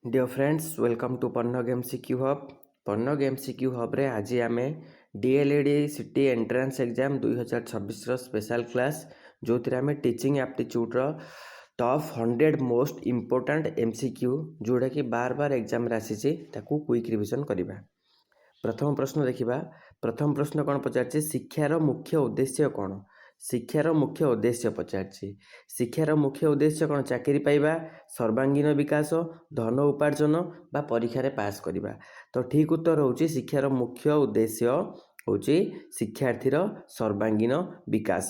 Dear friends welcome to Pannag MCQ hub. Pannag MCQ hub रे आज आम DElEd CT entrance exam 2026 special class जो आम teaching aptitude top 100 most important MCQ जोड़ा कि बार बार एग्जाम आसी क्विक रिविजन करवा। प्रथम प्रश्न देखा। प्रथम प्रश्न कौन पचार शिक्षार मुख्य उद्देश्य कौन। शिक्षार मुख्य उद्देश्य पचार शिक्षार मुख्य उद्देश्य कौन चाकरी पाइबा, सर्वांगीन विकास, धन उपार्जन बा परीक्षा पास करवा। तो ठीक उत्तर होची शिक्षार मुख्य उद्देश्य होची शिक्षार्थीर सर्वांगीन विकास।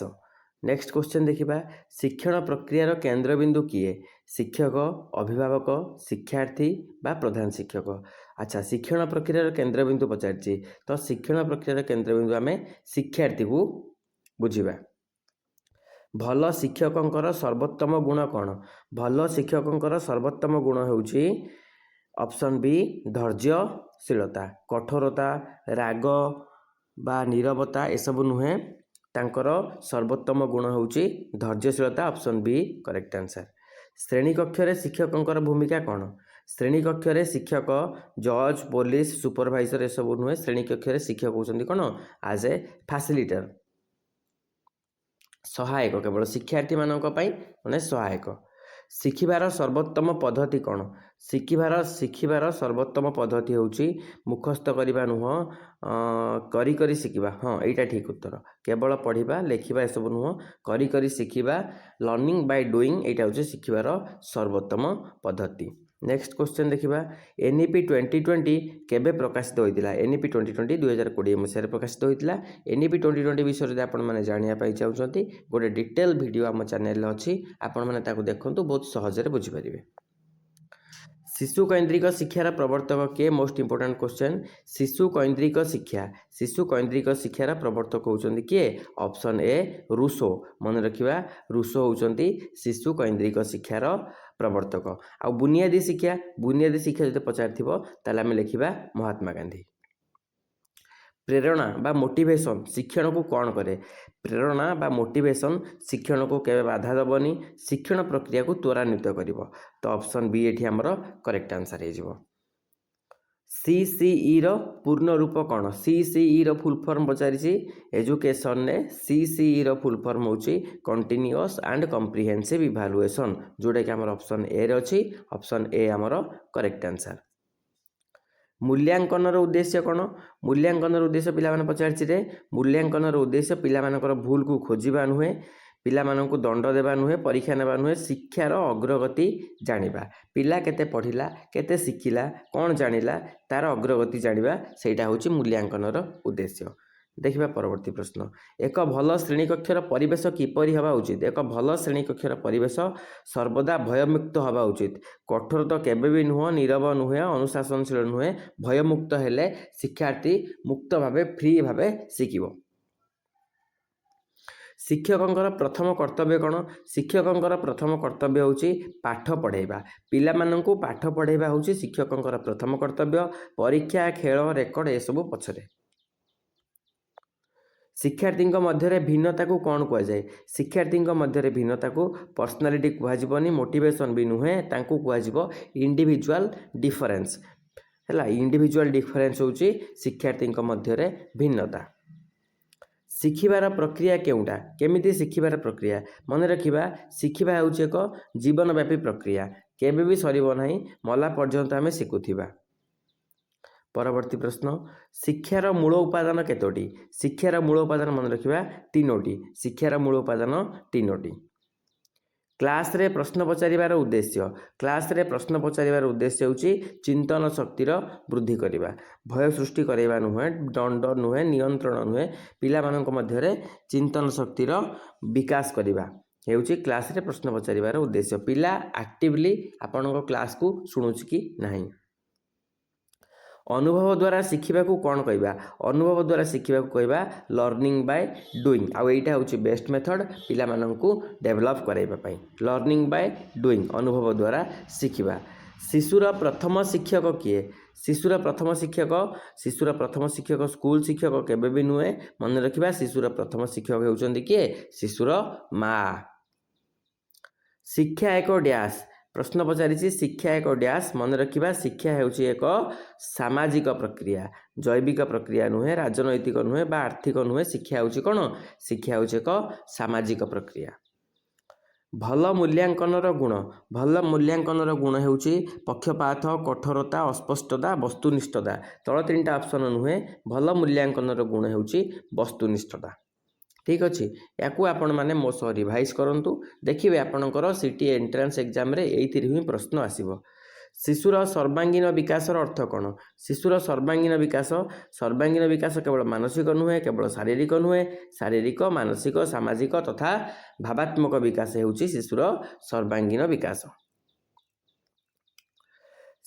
नेक्स्ट क्वेश्चन देखा। शिक्षण प्रक्रियार केंद्रबिंदु किए, शिक्षक, अभिभावक, शिक्षार्थी बा प्रधान शिक्षक। अच्छा, शिक्षण प्रक्रियार केंद्रबिंदु पचार तो शिक्षण प्रक्रियार केंद्रबिंदु आम शिक्षार्थी को बुझा। भल शिक्षकंकर सर्वोत्तम गुण कौन। भल शिक्षकंकर सर्वोत्तम गुण होउची ऑप्शन बी धैर्यशीलता, कठोरता, राग बा नीरवता एसबू नुहे। तांकर सर्वोत्तम गुण होउची धैर्यशीलता, ऑप्शन बी करेक्ट आंसर। श्रेणी कक्षरे शिक्षकंकर भूमिका कौन। श्रेणी कक्षरे शिक्षक जज, पुलिस, सुपरवाइजर एसबू नुहे। श्रेणी कक्षरे शिक्षक होउछन्ती कौन एज ए फैसिलिटेटर, सहायक, केवल शिक्षार्थी मानक पई माने सहायक। शिखिबार सर्वोत्तम पद्धति कौन। शिखिबार सर्वोत्तम पद्धति होउची मुखस्थ करवा नुह, करी करी शिखिबा। हाँ, एटा ठीक उत्तर। केवल पढ़िबा लेखिबा एसबू नुह, करी करी शिखिबा, लर्निंग बाय डूइंग एटा होउची शिखिबार सर्वोत्तम पद्धति। नेक्स्ट क्वेश्चन देखा। एनईपी 2020 केबे प्रकाशित होता। एनईपी 2020 2020 मसीह प्रकाशित होता। एनईपी 2020 विषय आपण मैंने जानापी चाहते गोटे डिटेल वीडियो आम चैनल अच्छी, आपण मैंने देखूँ बहुत सहजरे बुझीपारे। शिशु कैंद्रिक शिक्षार प्रवर्तक किए। Most important question. शिशु कैंद्रिक शिक्षार प्रवर्तक होउछन्ती किए। Option A Rousseau. मन रखिबा, रूसो होउछन्ती शिशु कैंद्रिक शिक्षार प्रवर्तक। आ बुनियादी शिक्षा जो पचार ताले आमे लिखिबा महात्मा गांधी। प्रेरणा बा मोटिवेशन शिक्षण को कौन करे। प्रेरणा बा मोटिवेशन शिक्षण को केवे बाधा दबनी, शिक्षण प्रक्रिया को त्वरान्वित करिवो। तो ऑप्शन बी एठी हमर करेक्ट आंसर हो। सीसीई रो पूर्ण रूप कौन। सीसीई रो फुल फॉर्म पचारि एजुकेशन ने सीसीई रो फुल फॉर्म होची कंटिन्यूअस एंड कॉम्प्रिहेंसिव इवैल्यूएशन, जोटा कि हमर ऑप्शन ए रे अछि। ऑप्शन ए हमर करेक्ट आंसर। मूल्यांकन उद्देश्य कौन। मूल्यांकन उद्देश्य पिला माने पचारि मूल्यांकन उद्देश्य पिला मानकर भूल को खोजिबा नुहे, पिला माननकु दंड देवा नुहे, परीक्षा नेबा नुहे, शिक्षार अग्रगति जानिबा। पिला केते पढ़िला, केते शिखिला, कौन जानिला, तार अग्रगति जानिबा, सेटा होची मूल्यांकनर उद्देश्य। देखिबा परवर्ती प्रश्न। एक भल श्रेणी कक्षर परिवेश किपरि हवा उचित। एक भल श्रेणी कक्षर परिवेश सर्वदा भयमुक्त हवा उचित। कठोर तो केबे भी नुह, नीरव नुहे, अनुशासनशील नुहे। भयमुक्त हेले शिक्षार्थी मुक्त भावे फ्री भावे शिखिबो। शिक्षकंकर प्रथम कर्तव्य कौन। शिक्षकंकर प्रथम कर्तव्य होची पाठ पढ़ाइबा। पिला माननकु पाठ पढ़ाइबा होची शिक्षकंकर प्रथम कर्तव्य। परीक्षा, खेल, रेकर्ड एसबू पछरे। शिक्षार्थी मध्य भिन्नता को कौन कह जाए। शिक्षार्थी मध्य भिन्नता को पर्सनालिटी कहजनी, मोटिवेशन भी नुहे, तांकु कहजिवो इंडिविजुअल डिफरेंस है। इंडिविजुअल डिफरेंस होची शिक्षार्थी मध्य भिन्नता। शिखिबार प्रक्रिया केउटा, केमिति शिखिबार प्रक्रिया। मन रखिबा, शिखिबा होची एक जीवनव्यापी प्रक्रिया, केबे भी सरिबो नाही, मला पर्यंत आमे शिखुथिबा। परवर्ती प्रश्न। शिक्षार मूल उपादान केतोटी। शिक्षार मूल उपादान मन रखिबा तीनोटी। शिक्षार मूल उपादान तीनोटी। क्लास रे प्रश्न पचारिबार उद्देश्य। क्लास रे प्रश्न पचारिबार उद्देश्य होची चिंतन शक्तिर वृद्धि करिबा। भय सृष्टि करैबा नुहे, दंड नुहे, नियंत्रण नुहे, पिला मानक मध्यरे चिंतन शक्तिर विकास करिबा हेउची क्लास रे प्रश्न पचारिबार उद्देश्य। पिला एक्टिवली आपनक क्लास को सुनुची कि नाही। अनुभव द्वारा शिखिबा को कौन कहबा। अनुभव द्वारा शिखिबा को कहबा लर्निंग बाय डूइंग। आ एटा होची बेस्ट मेथड पिला माननकु डेवलप कराइबा पई। लर्निंग बाय डूइंग, अनुभव द्वारा शिखिबा। शिशुर प्रथम शिक्षक किए। शिशुर प्रथम शिक्षक स्कूल शिक्षक केबे भी नुहे। मन रखिबा शिशुर प्रथम शिक्षक हेउचंदी किए, शिशुर माँ। शिक्षा एक डैश प्रश्न पचारि शिक्षा एक डैश मन रखा शिक्षा ହେଉଛି ଏକ सामाजिक प्रक्रिया जैविक प्रक्रिया नुहे राजनैतिक नुहे बा आर्थिक नुहे शिक्षा ହେଉଛି କ'ଣ शिक्षा ହେଉଛି ଏକ सामाजिक प्रक्रिया। भल मूल्यांकनर गुण ହେଉଛି पक्षपात कठोरता अस्पष्टता वस्तुनिष्ठता तल 3टा ऑप्शन नुहे भल मूल्यांकनर गुण ହେଉଛି वस्तुनिष्ठता। ठीक अच्छे या आपण मैंने मो सह रिवाइज करूँ देखिए आपणकर सीटी एंट्रांस एग्जाम रे एइथिर ही प्रश्न आसीबो। शिशुर सर्वांगीन विकासर अर्थ कौन शिशुर सर्वांगीन विकास केवल मानसिक नुहे केवल शारीरिक मानसिक सामाजिक तथा भावात्मक विकास होउची शिशुर सर्वांगीन विकास।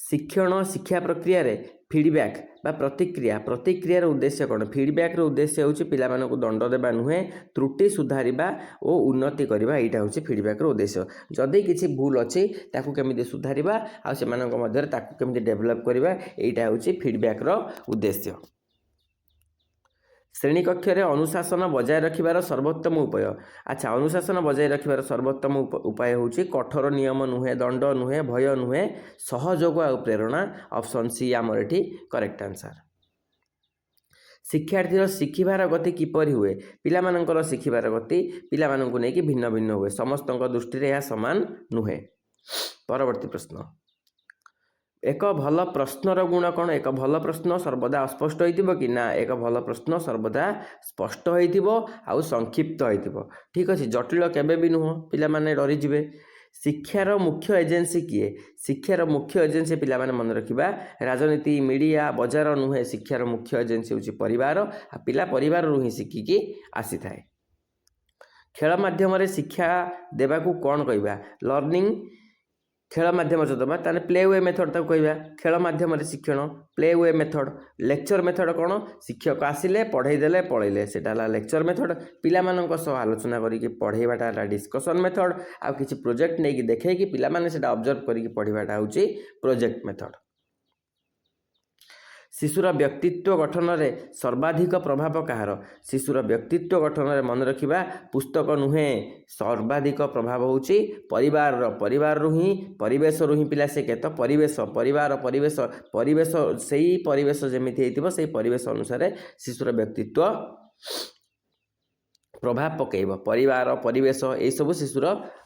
शिक्षण शिक्षा प्रक्रिया रे फीडबैक बा प्रतिक्रियार उद्देश्य कौन फीडबैक उद्देश्य होउची पिला मानकु दंड देबा नुहे त्रुटि सुधारिबा ओ उन्नति करबा एटा होउची फीडबैक उद्देश्य। जदि किछि भूल अछि ताकु केमिति सुधारिबा आ सेमानक मध्यरे ताकु केमिति डेवलप करबा एटा होउची फीडबैक उद्देश्य। श्रेणी कक्ष रे अनुशासन बजाय रखिबार सर्वोत्तम उपाय अच्छा अनुशासन बजाय रखिबार सर्वोत्तम उपाय होउची कठोर नियम नुहे दंड नुहे भय नुहे सहयोग आ प्रेरणा ऑप्शन सी आमर एठी करेक्ट आंसर। शिक्षार्थीर शिखिबार गति किपरि हुए पिलामानंकर शिखिबार गति पिलामानंकु नेकी भिन्न भिन्न हुए समस्तଙ୍କ दृष्टि रे या समान नुहे। परवर्ती प्रश्न एक भल प्रश्नर गुण कौन एक भल प्रश्न सर्वदा अस्पष्ट होइतिबो कि ना एक भल प्रश्न सर्वदा स्पष्ट होइतिबो आउ संक्षिप्त होइतिबो। ठीक अछि जटिल केबे भी नुह पिला माने डरी जिवे। शिक्षार मुख्य एजेंसी किए शिक्षार मुख्य एजेंसी पिला माने मन रखिबा राजनीति मीडिया बजार नुहे शिक्षार मुख्य एजेंसी होची परिवार आ पिला परिवार रु ही शिखिकी आसी थाए। खेल माध्यम रे शिक्षा देबाकू कोन कहबा लर्निंग खेल माध्यम जो दबा ताने प्ले वे मेथड तक कहबा खेल माध्यम शिक्षण play way method. Lecture method कौन शिक्षक आसिले पढ़ाई देले पढ़ाइले सेटा ला लेक्चर मेथड पिला मानक सह आलोचना करिकी पढ़ाइबाटा ला डिस्कशन मेथड आ किछि प्रोजेक्ट नै कि देखै कि पिला माने सेटा ऑब्जर्व करिकी पढ़ाइबाटा होची प्रोजेक्ट मेथड। शिशुर व्यक्तित्व गठन रे सर्वाधिक प्रभाव कहार शिशुर व्यक्तित्व गठन रे मन रखिबा पुस्तक नुहे सर्वाधिक प्रभाव होउची परिवार रु ही परिवेश रु ही पिला से केत परिवेश परिवार परिवेश सेही परिवेश जेमिति हेतिबो सेही परिवेश अनुसार शिशुर व्यक्तित्व प्रभाव पकेइबो परिवार परिवेश ए सब शिशुर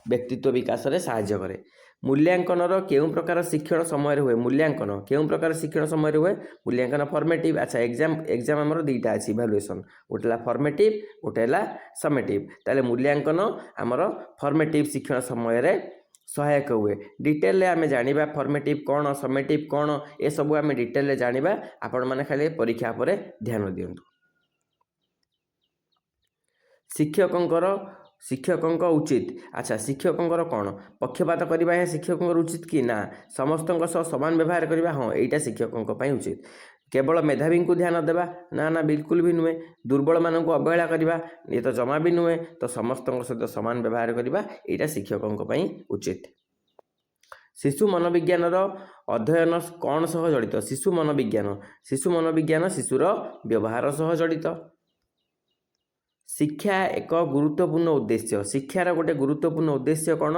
व्यक्तित्व विकास रे सहाय्य करे। मूल्यांकनर केउ प्रकार शिक्षण समय हुए मूल्यांकन केउ प्रकार शिक्षण समय हुए मूल्यांकन फॉर्मेटिव अच्छा एग्जाम हमर दुईटा अछि इवैल्यूएशन गोटेला फॉर्मेटिव गोटेला समेटिव ताले मूल्यांकन हमर फॉर्मेटिव शिक्षण समय रे सहायक हुए। डिटेल आमे जानिबा फॉर्मेटिव कोन समेटिव कोन ए सब आमे डिटेल जानिबा आपण माने खाली परीक्षा पर ध्यान दियंतु। शिक्षकंकर उचित अच्छा शिक्षकंकर कौन पक्षपात करबा है शिक्षकंकर उचित कि ना समस्तंक सह समान व्यवहार करबा हाँ एटा शिक्षकंक पई उचित। केवल मेधावी को ध्यान देवा ना बिल्कुल भी नुहे दुर्बल मानक अवहेला करबा ये तो जमा भी नुहे तो समस्तंक सहित समान व्यवहार करबा एटा शिक्षकंक पई उचित। शिशु मनोविज्ञान अध्ययन कौन सह जड़ित शिशु मनोविज्ञान शिशुर व्यवहार सह जड़ित। शिक्षा एक गुरुत्वपूर्ण उद्देश्य शिक्षार गोटे गुरुत्वपूर्ण उद्देश्य कौन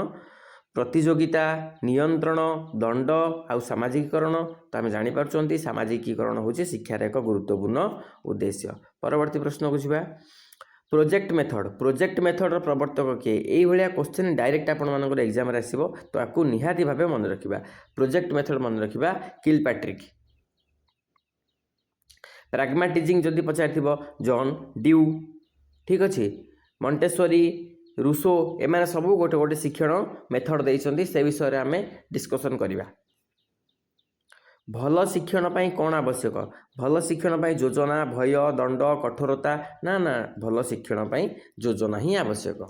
प्रतियोगिता नियंत्रण दंड आउ सामाजिकीकरण तो आम जापर सामाजिकीकरण हूँ शिक्षार एक गुरुत्वपूर्ण उद्देश्य। परवर्ती प्रश्न को जीवा प्रोजेक्ट मेथड प्रवर्तक किए यही भाया क्वेश्चन डायरेक्ट आपण एग्जाम आसो तो आपको निहाती भाव मन रखा प्रोजेक्ट मेथड मन रखा किलपैट्रिक। प्रैग्मैटिज्म जदि पचारि जॉन ड्यू ठीक अच्छे मॉन्टेसरी रूसो एमाने सबू गोटे गोटे शिक्षण मेथड देइछन्ती से विषय आम डिस्कसन करिबा। भल शिक्षण पाई कौन आवश्यक भल शिक्षण पाई योजना भय दंड कठोरता ना भल शिक्षण पाई योजना ही आवश्यक।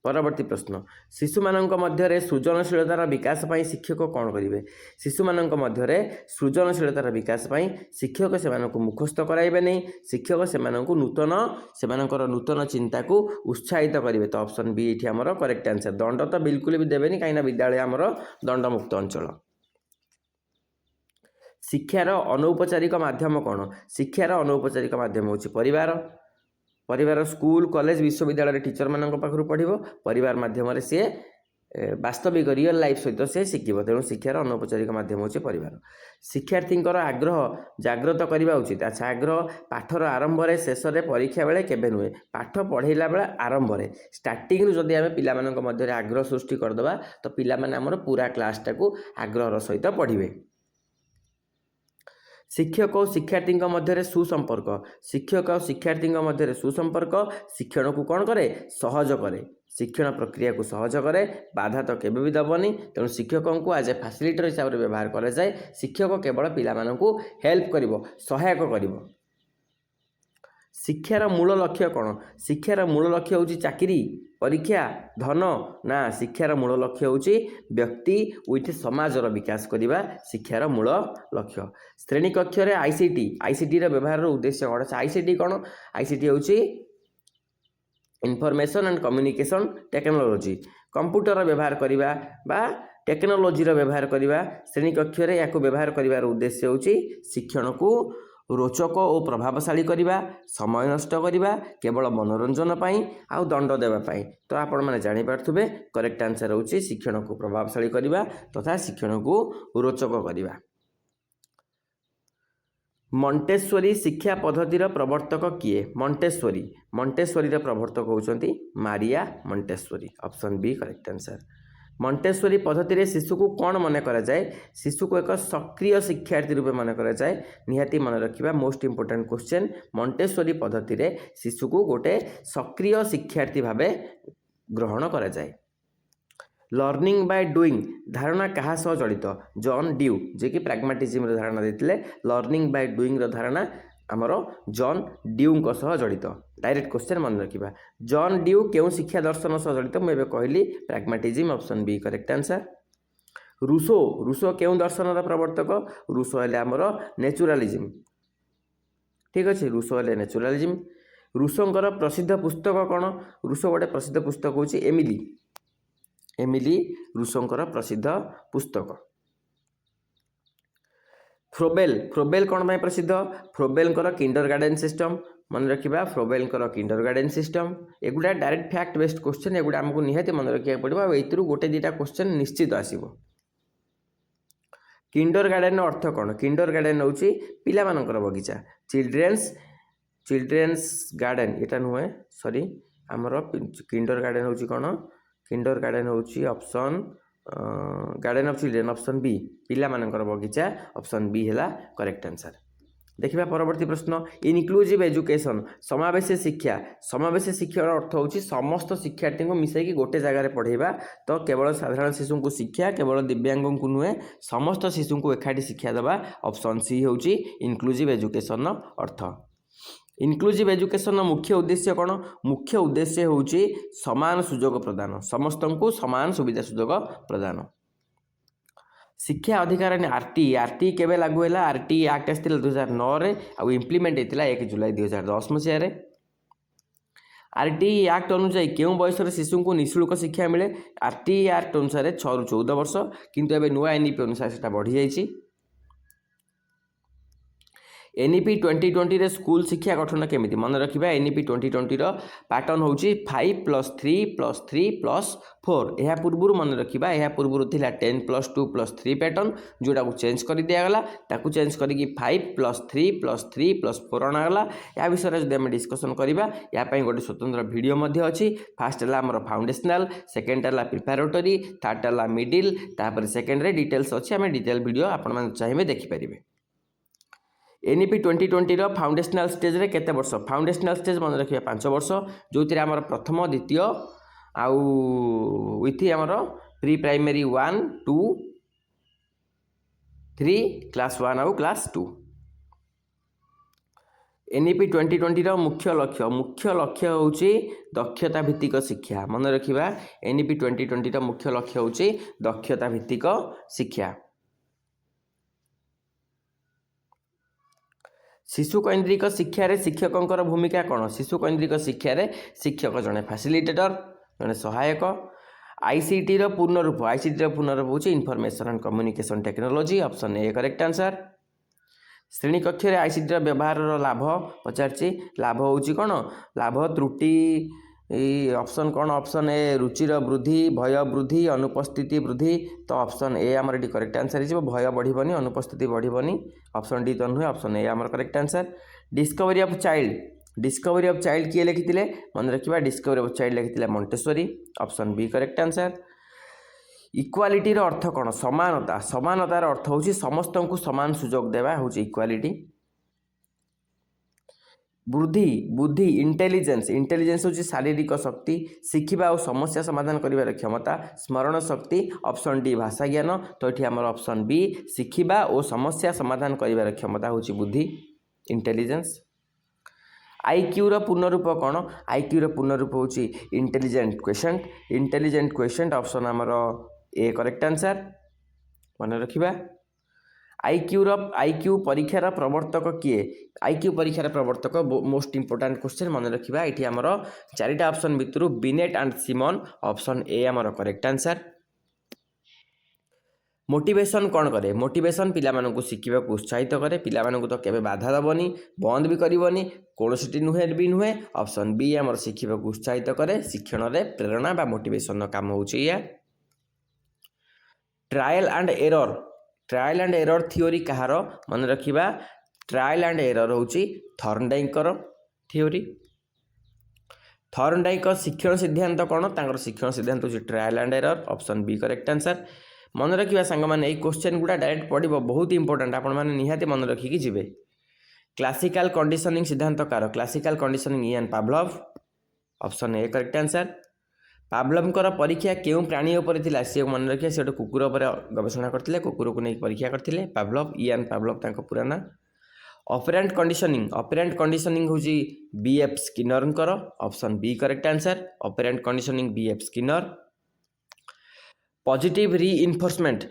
परवर्ती प्रश्न शिशु मानक मध्य सृजनशीलतार विकास पाई शिक्षक कौन करेंगे शिशु मानक मध्य सृजनशीलतार विकास पाई शिक्षक से मुखस्थ कराइबे नहीं शिक्षक से नूतन चिंता को उत्साहित करेंगे तो ऑप्शन बी ये आमर करेक्ट आंसर। दंड तो बिल्कुल भी देवेनि कहीं विद्यालय आमर दंडमुक्त अंचल। शिक्षार अनौपचारिक माध्यम कौन शिक्षार अनौपचारिक माध्यम होछि परिवार स्कूल कॉलेज विश्वविद्यालय टीचर मानक पाखरु पढ़िबो परिवार माध्यम सी ବାସ୍ତବିକ ରିଅଲ ଲାଇଫ୍ ସହିତ ସେ ଶିଖିବ। ତେଣୁ ଶିକ୍ଷାର ଅନୌପଚାରିକ ମାଧ୍ୟମ ହେଉଛି ପରିବାର। ଶିକ୍ଷାର୍ଥୀଙ୍କର ଆଗ୍ରହ ଜାଗ୍ରତ କରିବା ଉଚିତ। ଆଚ୍ଛା, ଆଗ୍ରହ ପାଠର ଆରମ୍ଭରେ, ଶେଷରେ, ପରୀକ୍ଷା ବେଳେ କେବେ ନୁହେଁ। ପାଠ ପଢ଼େଇଲା ବେଳେ ଆରମ୍ଭରେ ଷ୍ଟାର୍ଟିଂରୁ ଯଦି ଆମେ ପିଲାମାନଙ୍କ ମଧ୍ୟରେ ଆଗ୍ରହ ସୃଷ୍ଟି କରିଦେବା ତ ପିଲାମାନେ ଆମର ପୁରା କ୍ଲାସ୍ଟାକୁ ଆଗ୍ରହର ସହିତ ପଢ଼ିବେ। ଶିକ୍ଷକ ଓ ଶିକ୍ଷାର୍ଥୀଙ୍କ ମଧ୍ୟରେ ସୁସମ୍ପର୍କ। ଶିକ୍ଷକ ଆଉ ଶିକ୍ଷାର୍ଥୀଙ୍କ ମଧ୍ୟରେ ସୁସମ୍ପର୍କ ଶିକ୍ଷଣକୁ କ'ଣ କରେ? ସହଜ କରେ। ଶିକ୍ଷଣ ପ୍ରକ୍ରିୟାକୁ ସହଜ କରେ, ବାଧା ତ କେବେ ବି ଦେବନି। ତେଣୁ ଶିକ୍ଷକଙ୍କୁ ଆଜ୍ ଏ ଫାସିଲିଟର ହିସାବରେ ବ୍ୟବହାର କରାଯାଏ। ଶିକ୍ଷକ କେବଳ ପିଲାମାନଙ୍କୁ ହେଲ୍ପ କରିବ, ସହାୟକ କରିବ। ଶିକ୍ଷାର ମୂଳ ଲକ୍ଷ୍ୟ କ'ଣ? ଶିକ୍ଷାର ମୂଳ ଲକ୍ଷ୍ୟ ହେଉଛି ଚାକିରି, ପରୀକ୍ଷା, ଧନ? ନା, ଶିକ୍ଷାର ମୂଳ ଲକ୍ଷ୍ୟ ହେଉଛି ବ୍ୟକ୍ତି ୱିଥ୍ ସମାଜର ବିକାଶ କରିବା ଶିକ୍ଷାର ମୂଳ ଲକ୍ଷ୍ୟ। ଶ୍ରେଣୀ କକ୍ଷରେ ଆଇସିଟିର ବ୍ୟବହାରର ଉଦ୍ଦେଶ୍ୟ କ'ଣ? ଆଇସିଟି କ'ଣ? ଆଇସିଟି ହେଉଛି information and communication technology. Computer ବ୍ୟବହାର କରିବା ବା ଟେକ୍ନୋଲୋଜିର ବ୍ୟବହାର କରିବା। ଶ୍ରେଣୀ କକ୍ଷରେ ଏହାକୁ ବ୍ୟବହାର କରିବାର ଉଦ୍ଦେଶ୍ୟ ହେଉଛି ଶିକ୍ଷଣକୁ ରୋଚକ ଓ ପ୍ରଭାବଶାଳୀ କରିବା, ସମୟ ନଷ୍ଟ କରିବା କେବଳ ମନୋରଞ୍ଜନ ପାଇଁ ଆଉ ଦଣ୍ଡ ଦେବା ପାଇଁ। ତ ଆପଣମାନେ ଜାଣିପାରୁଥିବେ କରେକ୍ଟ ଆନ୍ସର ହେଉଛି ଶିକ୍ଷଣକୁ ପ୍ରଭାବଶାଳୀ କରିବା ତଥା ଶିକ୍ଷଣକୁ ରୋଚକ କରିବା। ମଣ୍ଟେଶ୍ୱରୀ ଶିକ୍ଷା ପଦ୍ଧତିର ପ୍ରବର୍ତ୍ତକ କିଏ? ମଣ୍ଟେଶ୍ୱରୀର ପ୍ରବର୍ତ୍ତକ ହେଉଛନ୍ତି Maria Montessori. Option B correct answer. Montessori ପଦ୍ଧତିରେ ଶିଶୁକୁ କ'ଣ ମନେ କରାଯାଏ? ଶିଶୁକୁ ଏକ ସକ୍ରିୟ ଶିକ୍ଷାର୍ଥୀ ରୂପେ ମନେ କରାଯାଏ। ନିହାତି ମନେ ରଖିବା, ମୋଷ୍ଟ ଇମ୍ପୋର୍ଟାଣ୍ଟ କ୍ୱେଶ୍ଚନ୍। ମଣ୍ଟେଶ୍ୱରୀ ପଦ୍ଧତିରେ ଶିଶୁକୁ ଗୋଟେ ସକ୍ରିୟ ଶିକ୍ଷାର୍ଥୀ ଭାବେ ଗ୍ରହଣ କରାଯାଏ। ଲର୍ଣ୍ଣିଂ ବାଇ ଡୁଇଂ ଧାରଣା କାହା ସହ ଜଡ଼ିତ? ଜନ୍ ଡ୍ୟୁ, ଯିଏକି ପ୍ରାଗ୍ମାଟିଜିମ୍ର ଧାରଣା ଦେଇଥିଲେ। ଲର୍ଣ୍ଣିଂ ବାଇ ଡୁଇଂର ଧାରଣା ଆମର ଜନ୍ ଡ୍ୟୁଙ୍କ ସହ ଜଡ଼ିତ। ଡାଇରେକ୍ଟ କ୍ୱେଶ୍ଚନ୍ ମନେ ରଖିବା। ଜନ୍ ଡ୍ୟୁ କେଉଁ ଶିକ୍ଷା ଦର୍ଶନ ସହ ଜଡ଼ିତ? ମୁଁ ଏବେ କହିଲି pragmatism. Option B correct answer. Rousseau କେଉଁ ଦର୍ଶନର ପ୍ରବର୍ତ୍ତକ? ରୁଷୋ ହେଲେ ଆମର ନେଚୁରାଲିଜିମ୍। ଠିକ୍ ଅଛି, ରୁଷୋ ହେଲେ ନେଚୁରାଲିଜିମ୍। ରୁଷୋଙ୍କର ପ୍ରସିଦ୍ଧ ପୁସ୍ତକ କ'ଣ? ରୁଷୋ ଗୋଟେ ପ୍ରସିଦ୍ଧ ପୁସ୍ତକ ହେଉଛି ଏମିଲି ରୁଷୋଙ୍କର ପ୍ରସିଦ୍ଧ ପୁସ୍ତକ। ଫ୍ରୋବେଲ୍ କ'ଣ ପାଇଁ ପ୍ରସିଦ୍ଧ? ଫ୍ରୋବେଲଙ୍କର କିଣ୍ଡରଗାର୍ଡେନ୍ ସିଷ୍ଟମ୍। ମନେ ରଖିବା, ଫ୍ରୋବେଲଙ୍କର କିଣ୍ଡରଗାର୍ଡେନ୍ ସିଷ୍ଟମ୍। ଏଗୁଡ଼ା ଡାଇରେକ୍ଟ ଫ୍ୟାକ୍ଟ ବେସ୍ଡ କ୍ୱେଶ୍ଚନ୍। ଏଗୁଡ଼ା ଆମକୁ ନିହାତି ମନେ ରଖିବାକୁ ପଡ଼ିବ ଆଉ ଏଥିରୁ ଗୋଟେ ଦୁଇଟା କ୍ୱେଶ୍ଚନ୍ ନିଶ୍ଚିତ ଆସିବ। କିଣ୍ଡରଗାର୍ଡେନ୍ର ଅର୍ଥ କ'ଣ? କିଣ୍ଡରଗାର୍ଡେନ୍ ହେଉଛି ପିଲାମାନଙ୍କର ବଗିଚା। ଚିଲଡ୍ରେନ୍ସ ଗାର୍ଡେନ୍ ଏଇଟା ନୁହେଁ, ସରି, ଆମର କିଣ୍ଡରଗାର୍ଡେନ୍ ହେଉଛି କ'ଣ? କିଣ୍ଡରଗାର୍ଡେନ୍ ହେଉଛି option garden of children. Option B ପିଲାମାନଙ୍କର ବଗିଚା। ଅପସନ୍ ବି ହେଲା କରେକ୍ଟ ଆନ୍ସର। ଦେଖିବା ପରବର୍ତ୍ତୀ ପ୍ରଶ୍ନ। ଇନକ୍ଲୁଜିଭ୍ ଏଜୁକେସନ୍ ସମାବେଶୀ ଶିକ୍ଷା। ସମାବେଶୀ ଶିକ୍ଷାର ଅର୍ଥ ହେଉଛି ସମସ୍ତ ଶିକ୍ଷାର୍ଥୀଙ୍କୁ ମିଶାଇକି ଗୋଟେ ଜାଗାରେ ପଢ଼େଇବା। ତ କେବଳ ସାଧାରଣ ଶିଶୁଙ୍କୁ ଶିକ୍ଷା, କେବଳ ଦିବ୍ୟାଙ୍ଗଙ୍କୁ ନୁହେଁ, ସମସ୍ତ ଶିଶୁଙ୍କୁ ଏକାଠି ଶିକ୍ଷା ଦେବା। ଅପସନ୍ ସି ହେଉଛି ଇନକ୍ଲୁଜିଭ୍ ଏଜୁକେସନ୍ର ଅର୍ଥ। ଇନକ୍ଲୁଜିଭ୍ ଏଜୁକେସନ୍ର ମୁଖ୍ୟ ଉଦ୍ଦେଶ୍ୟ କ'ଣ? ମୁଖ୍ୟ ଉଦ୍ଦେଶ୍ୟ ହେଉଛି ସମାନ ସୁଯୋଗ ପ୍ରଦାନ, ସମସ୍ତଙ୍କୁ ସମାନ ସୁବିଧା ସୁଯୋଗ ପ୍ରଦାନ। ଶିକ୍ଷା ଅଧିକାର ଆର୍ଟି କେବେ ଲାଗୁ ହେଲା? ଆର୍ଟି ଆକ୍ଟ ଆସିଥିଲା 2009ରେ ଆଉ ଇମ୍ପ୍ଲିମେଣ୍ଟ ହେଇଥିଲା 1 ଜୁଲାଇ 2010 ମସିହାରେ। ଆର୍ଟି ଆକ୍ଟ ଅନୁଯାୟୀ କେଉଁ ବୟସରେ ଶିଶୁଙ୍କୁ ନିଃଶୁଳ୍କ ଶିକ୍ଷା ମିଳେ? ଆର୍ଟି ଆକ୍ଟ ଅନୁସାରେ 6ରୁ 14 ବର୍ଷ, କିନ୍ତୁ ଏବେ ନୂଆ ଏନ୍ଇପି ଅନୁସାରେ ସେଟା ବଢ଼ିଯାଇଛି। ଏନ୍ଇପି 2020ରେ ସ୍କୁଲ ଶିକ୍ଷା ଗଠନ କେମିତି? ମନେ ରଖିବା, ଏନ୍ଇପି 2020ର ପାଟର୍ନ ହେଉଛି 5+3+3+4। ଏହା ପୂର୍ବରୁ ମନେ ରଖିବା, ଏହା ପୂର୍ବରୁ ଥିଲା 10+2+3 ପ୍ୟାଟର୍ନ, ଯେଉଁଟାକୁ ଚେଞ୍ଜ କରି ଦିଆଗଲା। ତାକୁ ଚେଞ୍ଜ କରିକି 5+3+3+4 ଅଣାଗଲା। ଏହା ବିଷୟରେ ଯଦି ଆମେ ଡିସ୍କସନ୍ କରିବା, ଏହା ପାଇଁ ଗୋଟେ ସ୍ୱତନ୍ତ୍ର ଭିଡ଼ିଓ ମଧ୍ୟ ଅଛି। ଫାର୍ଷ୍ଟ ହେଲା ଆମର ଫାଉଣ୍ଡେସନାଲ, ସେକେଣ୍ଡ ହେଲା ପ୍ରିପାରେଟୋରୀ, ଥାର୍ଡ ହେଲା ମିଡିଲ୍, ତାପରେ ସେକେଣ୍ଡରେ ଡିଟେଲ୍ସ ଅଛି। ଆମେ ଡିଟେଲ୍ ଭିଡ଼ିଓ ଆପଣମାନେ ଚାହିଁବେ ଦେଖିପାରିବେ। ଏନ୍ଇପି 2020ର ଫାଉଣ୍ଡେସନାଲ ଷ୍ଟେଜ୍ରେ କେତେ ବର୍ଷ? ଫାଉଣ୍ଡେସନାଲ ଷ୍ଟେଜ୍ ମନେ ରଖିବା 5 ବର୍ଷ, ଯେଉଁଥିରେ ଆମର ପ୍ରଥମ, ଦ୍ୱିତୀୟ ଆଉ ୱିଥ୍ ଆମର ପ୍ରି ପ୍ରାଇମେରୀ 1, 2, 3, କ୍ଲାସ୍ 1 ଆଉ କ୍ଲାସ୍ 2। ଏନ୍ଇପି 2020ର ମୁଖ୍ୟ ଲକ୍ଷ୍ୟ ହେଉଛି ଦକ୍ଷତା ଭିତ୍ତିକ ଶିକ୍ଷା। ମନେ ରଖିବା, ଏନ୍ଇପି 2020ର ମୁଖ୍ୟ ଲକ୍ଷ୍ୟ ହେଉଛି ଦକ୍ଷତା ଭିତ୍ତିକ ଶିକ୍ଷା। ଶିଶୁକୈନ୍ଦ୍ରିକ ଶିକ୍ଷାରେ ଶିକ୍ଷକଙ୍କର ଭୂମିକା କ'ଣ? ଶିଶୁକୈନ୍ଦ୍ରିକ ଶିକ୍ଷାରେ ଶିକ୍ଷକ ଜଣେ ଫାସିଲିଟେଟର, ଜଣେ ସହାୟକ। ଆଇସିଟିର ପୂର୍ଣ୍ଣରୂପ ହେଉଛି information and communication technology. Option A correct answer. ଶ୍ରେଣୀ କକ୍ଷରେ ଆଇସିଟିର ବ୍ୟବହାରର ଲାଭ ପଚାରିଛି। ଲାଭ ହେଉଛି କ'ଣ? ଲାଭ ତ୍ରୁଟି ऑप्शन कौन ऑप्शन ए रुचिर वृद्धि भय वृद्धि अनुपस्थिति वृद्धि तो ऑप्शन ए आमर ये करेक्ट आंसर हो भय बढ़नी अनुपस्थिति बढ़नी ऑप्शन डी तो नुहे ऑप्शन ए आमर correct answer discovery of child किए लिखिते मन रखा डिस्कवरी ऑफ चाइल्ड लिखिते Montessori option B correct answer equality अर्थ कौन समानतार अर्थ हूँ समस्त को सामान सुजोग देवा हूँ इक्वालिटी बुद्धि इंटेलिजेंस हूँ शारीरिक शक्ति शिखा और समस्या समाधान कर क्षमता स्मरण शक्ति ऑप्शन डी भाषा ज्ञान तो ये आम ऑप्शन बी शिखा और समस्या समाधान कर क्षमता हूँ बुद्धि इंटेलिजेंस आईक्यू रो पूर्णरूप कौन आईक्यू रो पूर्णरूप हूँ इंटेलिजेंट क्वेश्चन ऑप्शन आमर ए करेक्ट आंसर मन रखा आईक्यू परीक्षार प्रवर्तक किए आईक्यू परीक्षार प्रवर्तक मोस्ट इंपोर्टेंट क्वेश्चन मन रखा ये आमर चारिटा ऑप्शन भितर बिनेट एंड सिमन ऑप्शन ए आमर करेक्ट आंसर मोटिवेशन कौन करे मोटिवेशन पिलामानंकु शिखिबा को उत्साहित करे पिलामानंकु तो केबे बाधा दबनी बंद भी करबनी कोनोसिटी नुहे भी नुहे ऑप्शन बी आमर शिखिबा को उत्साहित करे शिक्षण रे प्रेरणा बा मोटिवेशन काम होउची या ट्रायल एंड एरर थ्योरी कहार मन रखिबा ट्रायल एंड एरर होउची थॉर्नडाइकर थ्योरी थॉर्नडाइक शिक्षण सिद्धांत कौन तांकर शिक्षण सिद्धांत होउची trial and error option B correct answer मन रखिबा सांग माने ए क्वेश्चन गुडा डायरेक्ट पढ़िबो बहुत इंपोर्टेंट आपण माने निहाती मन रखिकी जिवे क्लासिकल कंडीशनिंग सिद्धांत कार classical conditioning Ivan Pavlov option A correct answer पावलोवकर परीक्षा केउं प्राणी उपर थिला से मन रखिया से कुकुर उपर गवेषणा करथिले कुकुर को नै परीक्षा करथिले पावलोव इयान पावलोव तांको पूरा ना ऑपरेंट कंडीशनिंग होची बीएफ स्किनरकर option B correct answer operant conditioning BF Skinner positive reinforcement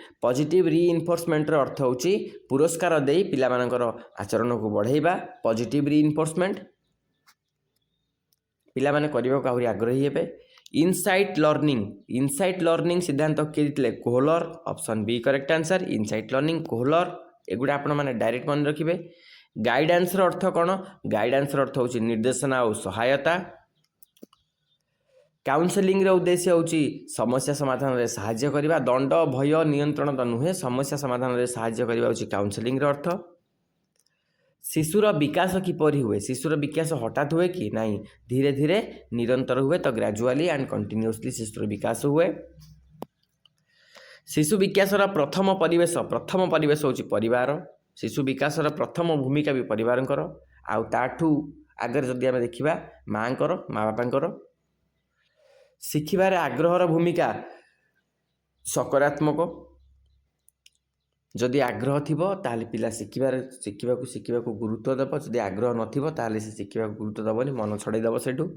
अर्थ होची पुरस्कार दे पिला मानकर आचरण को बढ़ाइबा पॉजिटिव रीइनफोर्समेंट पिला माने करबा को आहुरी आग्रही हेबे इनसाइट लर्निंग सिद्धांत किए Kohler option B correct answer insight learning Kohler एगुड़ा आपण माने डायरेक्ट मन रखिबे गाइडेंस अर्थ कौन गाइडेंस अर्थ होची निर्देशना और सहायता काउंसेलिंग रे उद्देश्य होची समस्या समाधान रे सहाय्य करिबा दंड भय नियंत्रण तो नुहे समस्या समाधान रे सहाय्य करिबा होची काउंसेलिंग रे अर्थ शिशुर विकास किपरि हुए शिशुर विकास हठात हुए कि नहीं धीरे धीरे निरंतर हुए तो ग्रेजुअली एंड कंटिन्यूअसली शिशुर विकास हुए शिशु विकासर प्रथम परिवेश होची परिवार शिशु विकासर प्रथम भूमिका भी परिवारंकर आउ ताठू आगे जदि आमे देखिबा माँ बापांकर शिखिबार आग्रहर भूमिका सकारात्मक जदि आग्रह थिबो ताले पिला शिखिबा को गुरुत्व देव जदि आग्रह नथिबो ताले से शिखिबा को गुरुत्व देवनी मन छड़ाई देव सेठू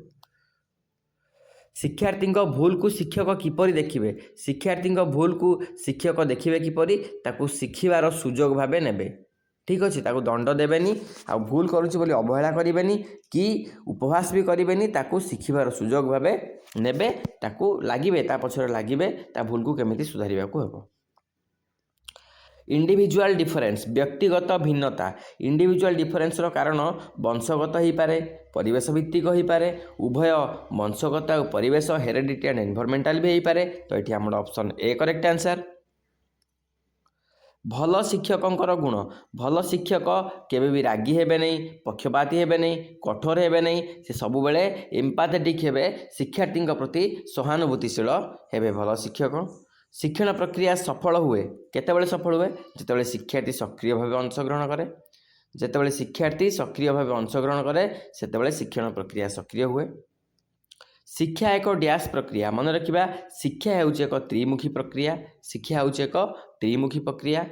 शिक्षार्थी भूल को शिक्षक किपरि देखिबे शिक्षार्थी भूल को शिक्षक देखिबे किपरि ताकू शिखिबार सुजोग भाबे नेबे ठीक अच्छे ताकू दंड देवेनी आ भूल करुच्ची बोली अवहेला करेनि कि उपहास भी करेनि ताकू शिखिबार सुजोग भाबे नेबे ताकू लागिबे ता पछरे लागिबे ता भूल को केमिति सुधारिबा को हेबो इंडिविजुअल डिफरेंस व्यक्तिगत भिन्नता इंडिविजुअल डिफरेंस रो कारण वंशगत हो पारे परिवेश भित्तिक हो पारे उभय वंशगत और परिवेश हेरेडिटी एंड एनवायरमेंटल भी हो पारे तो ये आम ऑप्शन ए करेक्ट आंसर भल शिक्षकंकर गुण भल शिक्षक केबे भी रागी हेबे नहीं पक्षपाती हेबे नहीं कठोर हेबे नहीं से सबु बेले एम्पाथेटिक हेबे शिक्षार्थी प्रति सहानुभूतिशील हेबे भल शिक्षक शिक्षण प्रक्रिया सफल हुए केतेबेले सफल हुए जेतेबेले शिक्षार्थी सक्रिय भाव अंशग्रहण करे जेतेबेले शिक्षार्थी सक्रिय भाव अंशग्रहण करे सेतेबेले शिक्षण प्रक्रिया सक्रिय हुए शिक्षा एक डैश प्रक्रिया मन रखिबा शिक्षा हेउचे एक त्रिमुखी प्रक्रिया शिक्षा हेउचे एक त्रिमुखी प्रक्रिया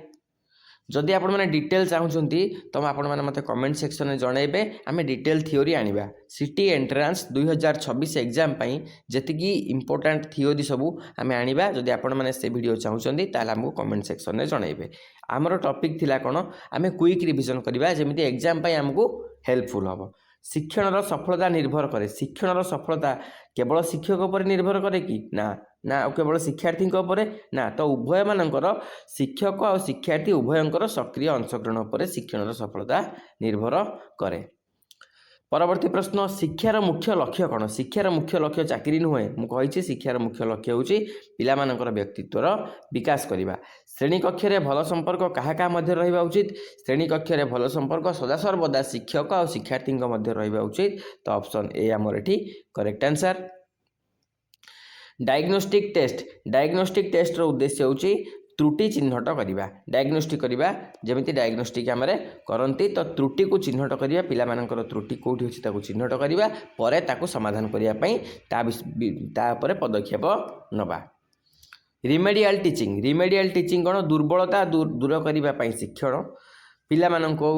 जदि आपण माने डिटेल चाहूचंती तो आपण माने मते कमेंट सेक्शन में जणाइबे आमे डिटेल थ्योरी आनिबा सिटी एंट्रेंस 2026 एग्जाम पई जेतिकी इंपोर्टेंट थ्योरी सबू आमे आनिबा जदि आपण माने से वीडियो चाहूचंती ताला हमको कमेंट सेक्शन में जणाइबे हमरो टॉपिक थिला कोन आमे क्विक रिवीजन करबा जेमिति एग्जाम पई हमको हेल्पफुल हबो शिक्षण सफलता निर्भर करे शिक्षण सफलता केवल शिक्षक पर निर्भर करे कि ना ना केवल शिक्षार्थी ना तो उभय मानकर शिक्षक और शिक्षार्थी उभयंकर सक्रिय अंशग्रहण पर शिक्षण सफलता निर्भर करे परवर्ती प्रश्न शिक्षार मुख्य लक्ष्य कौन शिक्षार मुख्य लक्ष्य चाकरी नुहे मुझे शिक्षार मुख्य लक्ष्य हूँ पिलामानंकर व्यक्तित्वर विकास करवा श्रेणी कक्ष भल संपर्क क्या क्या मध्य रहा उचित श्रेणी कक्ष भल संपर्क सदासर्वदा शिक्षक और शिक्षार्थी मध्य रहा उचित तो ऑप्शन ए आमर एठी करेक्ट आंसर डायग्नोस्टिक टेस्ट उद्देश्य होची त्रुटि चिन्हट करवा डायग्नोस्टिक करवा जमी डायग्नोस्टिक आम करती तो त्रुटि को चिन्हट करवा पिलामानंकर त्रुटि कौटी अच्छी चिन्हट करवा परे ताकू समाधान करने पदक्षेप नवा रिमेडियल टीचिंग कौन दुर्बलता दूर करने शिक्षण पिलामानंको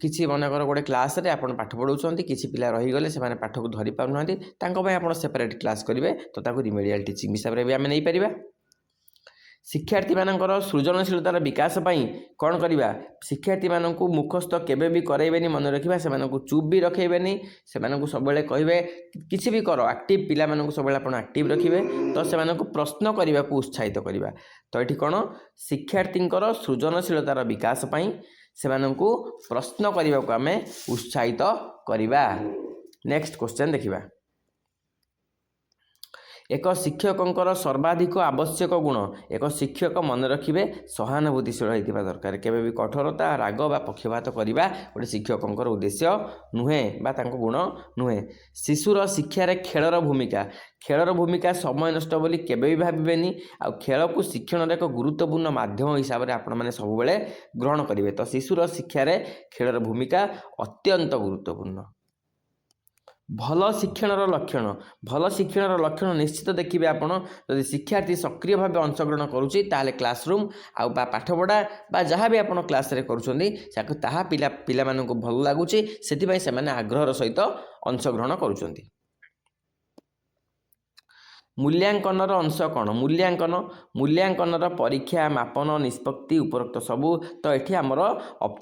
किसी मनकर गोटे क्लास रे आपण पाठ पढ़ाउछन्ती किसी पिला रहीगले से पाठ को धरी पार ना सेपरेट क्लास करेंगे तो ताको रिमेडियल टीचिंग हिसाब से भी आम नहीं पारिबा शिक्षार्थी मानकर सृजनशीलतार विकास पई कौन करवा शिक्षार्थी मानक मुखस्थ केबे भी करैबेनी मन रखिबा से चुप भी रखेबेनी से सब कहे किसी भी कर एक्टिव पिला मानक सब आप एक्टिव रखिए तो से प्रश्न करने को उत्साहित करवा तो ये कौन शिक्षार्थी सृजनशीलतार विकास पई से प्रश्न करने को आम उत्साहित करवा नेक्स्ट क्वेश्चन देखिबा एक शिक्षकर सर्वाधिक आवश्यक गुण एक शिक्षक मन रखिए सहानुभूतिशील होता दरकार केवे भी कठोरता राग बा पक्षपात करवा गोटे शिक्षकर उद्देश्य नुहे गुण नुहे शिशुर शिक्षार खेलर भूमिका समय नष्ट बोली केवे भी भावेनि आ खेल को शिक्षण एक गुरुत्वपूर्ण माध्यम हिसाब से आपण मैंने सब ग्रहण करेंगे तो शिशुर शिक्षार खेलर भूमिका अत्यंत गुरुत्वपूर्ण भल शिक्षण लक्षण निश्चित देखिए आपड़ जब शिक्षार्थी सक्रिय भाव अंशग्रहण करुच्ची ताले क्लासरूम आ पाठपढ़ा बा जहाँ भी आप क्लास करुँचा पिला मानक भल लगुच से आग्रहर सहित अंशग्रहण करुँच मूल्यांकनर अंश कौन मूल्यांकनर परीक्षा मापन निष्पत्ति उपरोक्त सबू तो ये आमर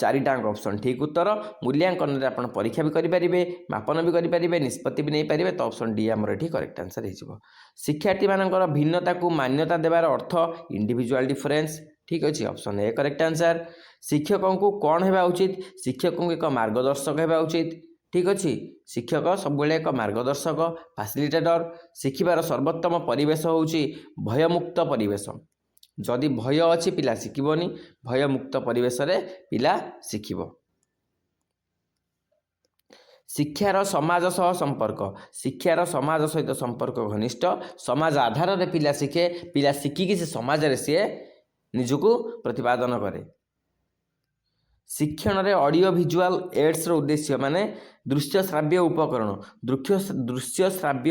चारिटाक ऑप्शन ठीक उत्तर मूल्यांकन आप परीक्षा भी करेंगे मापन भी करेंगे निष्पत्ति भी नहीं पारे तो ऑप्शन डी आमर ये करेक्ट आंसर हो शिक्षार्थी मानकर भिन्नता को मान्यता देवार अर्थ इंडिविजुअल डिफरेंस ठीक अच्छे ऑप्शन ए करेक्ट आंसर शिक्षकों को कौन होगा उचित शिक्षकों एक मार्गदर्शक होगा उचित ठीक अच्छे शिक्षक सब एक मार्गदर्शक फैसिलिटेटर शिखिबार सर्वोत्तम परिवेश होउची भयमुक्त परिवेश जदि भय अच्छी पिला शिखिबनी भयमुक्त परिवेश रे पिला शिखिब शिक्षार समाज सह समाज सहित संपर्क घनिष्ठ समाज आधार रे पिला शिखिकी से समाज रे सी निजको प्रतिपादन करे शिक्षण रे ऑडियो विजुअल एड्स रो उद्देश्य माने दृश्य श्राव्य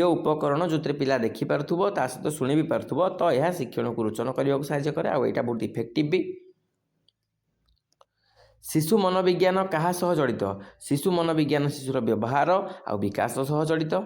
उपकरण जो पिला देखी पार्थुबो ता सहित शुणी भी पार्थुबो तो यह शिक्षण को रोचन करने को सहायता करे आ एटा बहुत इफेक्टिव भी शिशु मनोविज्ञान क्या सह जड़ित शिशु मनोविज्ञान शिशुर व्यवहार आ विकास सह जड़ित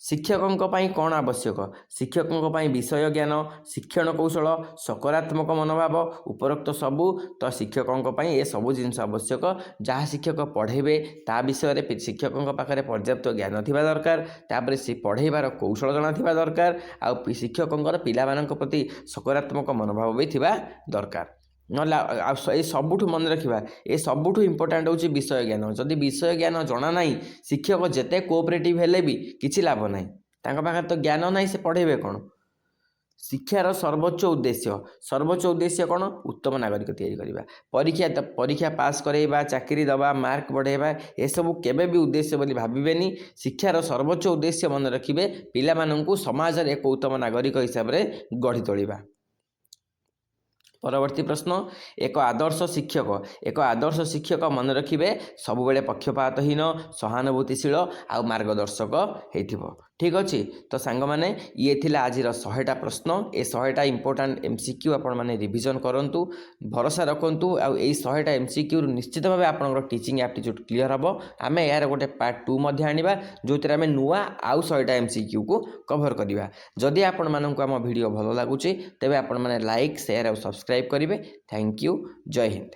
शिक्षकों पाई कौन आवश्यक शिक्षकों पाई विषय ज्ञान शिक्षण कौशल सकारात्मक मनोभाव उपरोक्त सबू तो शिक्षकों पाई ये सबू जिनस आवश्यक जहाँ शिक्षक पढ़ेबे ता विषय शिक्षकों पाखे पर्याप्त ज्ञान थिबा दरकार तापर से पढ़ेबार कौशल जना थिबा दरकार आ शिक्षकों पिलामानक प्रति सकारात्मक मनोभाव भी थिबा दरकार ना सबुठ मन रखा ये सबुठ इम्पोर्टाट हूँ विषय ज्ञान जदि विषय ज्ञान जना ना शिक्षक जिते कोऑपरेटिव हेले भी किसी लाभ ना पाखे तो ज्ञान ना से पढ़ेबे कौन शिक्षार सर्वोच्च उद्देश्य कौन उत्तम नागरिक तैयारी परीक्षा पास करवा चाकरी दबा मार्क बढ़ेबा ये सब केबे भी उद्देश्य बोली भावेनि शिक्षार सर्वोच्च उद्देश्य मन रखिए पिलामानंकु समाज रे एक उत्तम नागरिक हिसाब से गढ़ी तोलिबा परवर्ती प्रश्न एक आदर्श शिक्षक मन रखिए सब बेले पक्षपातहीन सहानुभूतिशील आ मार्गदर्शक हो ठीक अच्छे तो सांग मैंने ये थिला आज 100टा प्रश्न ए 100टा इंपोर्टाट एमसीक्यू आपण मैंने रिविजन करूँ भरोसा रखु आई 100टा एमसीक्यू निश्चित भाव आप टीचिंग एप्टीट्यूड क्लीयर हम आम यार गोटे पार्ट 2 आनिबा जो आम नुआ आउ 100टा एमसीक्यू को कभर करवा जदि आपण मानक आम वीडियो भल लगुच तेबे आपण माने लाइक शेयर और सब्सक्राइब करेंगे थैंक यू जय हिंद।